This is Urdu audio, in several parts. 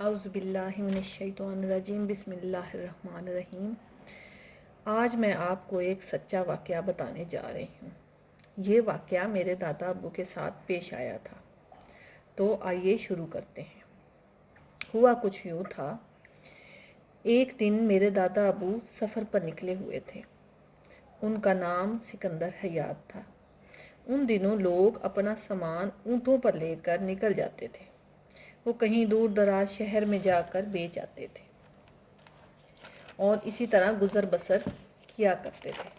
اعوذ باللہ من الشیطان الرجیم، بسم اللہ الرحمن الرحیم۔ آج میں آپ کو ایک سچا واقعہ بتانے جا رہی ہوں۔ یہ واقعہ میرے دادا ابو کے ساتھ پیش آیا تھا، تو آئیے شروع کرتے ہیں۔ ہوا کچھ یوں تھا، ایک دن میرے دادا ابو سفر پر نکلے ہوئے تھے۔ ان کا نام سکندر حیات تھا۔ ان دنوں لوگ اپنا سامان اونٹوں پر لے کر نکل جاتے تھے۔ وہ کہیں دور دراز شہر میں جا کر بیچ آتے تھے اور اسی طرح گزر بسر کیا کرتے تھے۔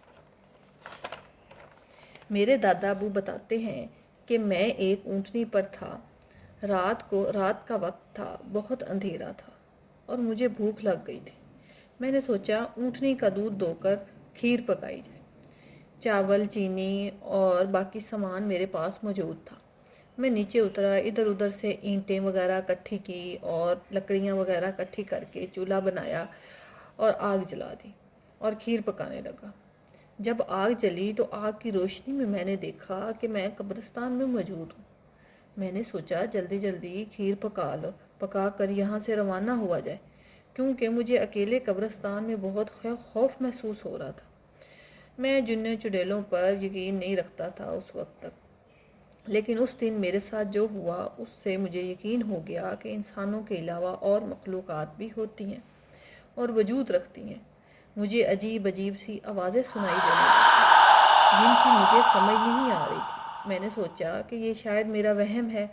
میرے دادا ابو بتاتے ہیں کہ میں ایک اونٹنی پر تھا۔ رات کا وقت تھا، بہت اندھیرا تھا اور مجھے بھوک لگ گئی تھی۔ میں نے سوچا اونٹنی کا دودھ دو کر کھیر پکائی جائے۔ چاول، چینی اور باقی سامان میرے پاس موجود تھا۔ میں نیچے اترا، ادھر ادھر سے اینٹیں وغیرہ اکٹھی کی اور لکڑیاں وغیرہ اکٹھی کر کے چولہا بنایا اور آگ جلا دی اور کھیر پکانے لگا۔ جب آگ جلی تو آگ کی روشنی میں نے دیکھا کہ میں قبرستان میں موجود ہوں۔ میں نے سوچا جلدی جلدی کھیر پکا کر یہاں سے روانہ ہوا جائے، کیونکہ مجھے اکیلے قبرستان میں بہت خوف محسوس ہو رہا تھا۔ میں جنوں چڑیلوں پر یقین نہیں رکھتا تھا اس وقت تک، لیکن اس دن میرے ساتھ جو ہوا اس سے مجھے یقین ہو گیا کہ انسانوں کے علاوہ اور مخلوقات بھی ہوتی ہیں اور وجود رکھتی ہیں۔ مجھے عجیب عجیب سی آوازیں سنائی دینے لگیں جن کی مجھے سمجھ نہیں آ رہی تھی۔ میں نے سوچا کہ یہ شاید میرا وہم ہے،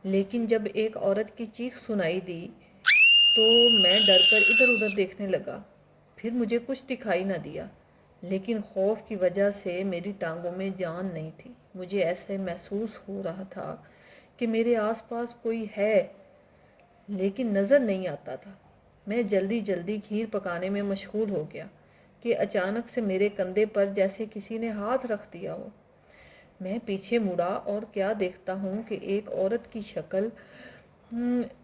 لیکن جب ایک عورت کی چیخ سنائی دی تو میں ڈر کر ادھر ادھر دیکھنے لگا۔ پھر مجھے کچھ دکھائی نہ دیا، لیکن خوف کی وجہ سے میری ٹانگوں میں جان نہیں تھی۔ مجھے ایسے محسوس ہو رہا تھا کہ میرے آس پاس کوئی ہے، لیکن نظر نہیں آتا تھا۔ میں جلدی جلدی کھیر پکانے میں مشغول ہو گیا کہ اچانک سے میرے کندھے پر جیسے کسی نے ہاتھ رکھ دیا ہو۔ میں پیچھے مڑا اور کیا دیکھتا ہوں کہ ایک عورت کی شکل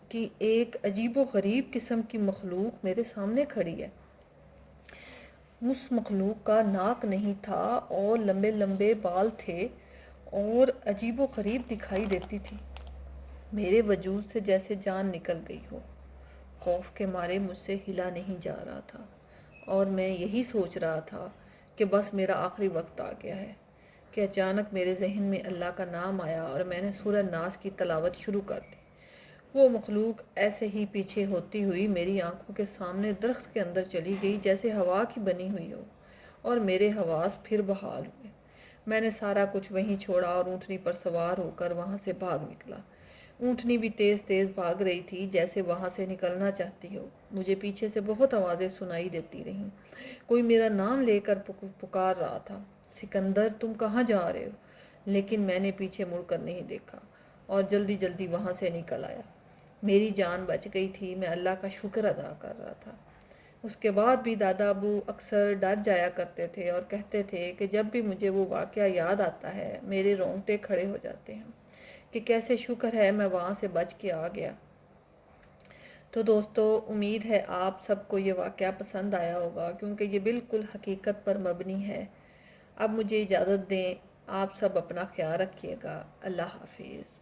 کی ایک عجیب و غریب قسم کی مخلوق میرے سامنے کھڑی ہے۔ اس مخلوق کا ناک نہیں تھا اور لمبے لمبے بال تھے اور عجیب و غریب دکھائی دیتی تھی۔ میرے وجود سے جیسے جان نکل گئی ہو۔ خوف کے مارے مجھ سے ہلا نہیں جا رہا تھا اور میں یہی سوچ رہا تھا کہ بس میرا آخری وقت آ گیا ہے، کہ اچانک میرے ذہن میں اللہ کا نام آیا اور میں نے سورہ ناس کی تلاوت شروع کر دی۔ وہ مخلوق ایسے ہی پیچھے ہوتی ہوئی میری آنکھوں کے سامنے درخت کے اندر چلی گئی جیسے ہوا کی بنی ہوئی ہو، اور میرے حواس پھر بحال ہوئے۔ میں نے سارا کچھ وہیں چھوڑا اور اونٹنی پر سوار ہو کر وہاں سے بھاگ نکلا۔ اونٹنی بھی تیز تیز بھاگ رہی تھی جیسے وہاں سے نکلنا چاہتی ہو۔ مجھے پیچھے سے بہت آوازیں سنائی دیتی رہیں۔ کوئی میرا نام لے کر پکار رہا تھا، سکندر تم کہاں جا رہے ہو؟ لیکن میں نے پیچھے مڑ کر نہیں دیکھا اور جلدی جلدی وہاں سے نکل آیا۔ میری جان بچ گئی تھی، میں اللہ کا شکر ادا کر رہا تھا۔ اس کے بعد بھی دادا ابو اکثر ڈر جایا کرتے تھے اور کہتے تھے کہ جب بھی مجھے وہ واقعہ یاد آتا ہے میرے رونگٹے کھڑے ہو جاتے ہیں کہ کیسے شکر ہے میں وہاں سے بچ کے آ گیا۔ تو دوستو، امید ہے آپ سب کو یہ واقعہ پسند آیا ہوگا، کیونکہ یہ بالکل حقیقت پر مبنی ہے۔ اب مجھے اجازت دیں، آپ سب اپنا خیال رکھیے گا۔ اللہ حافظ۔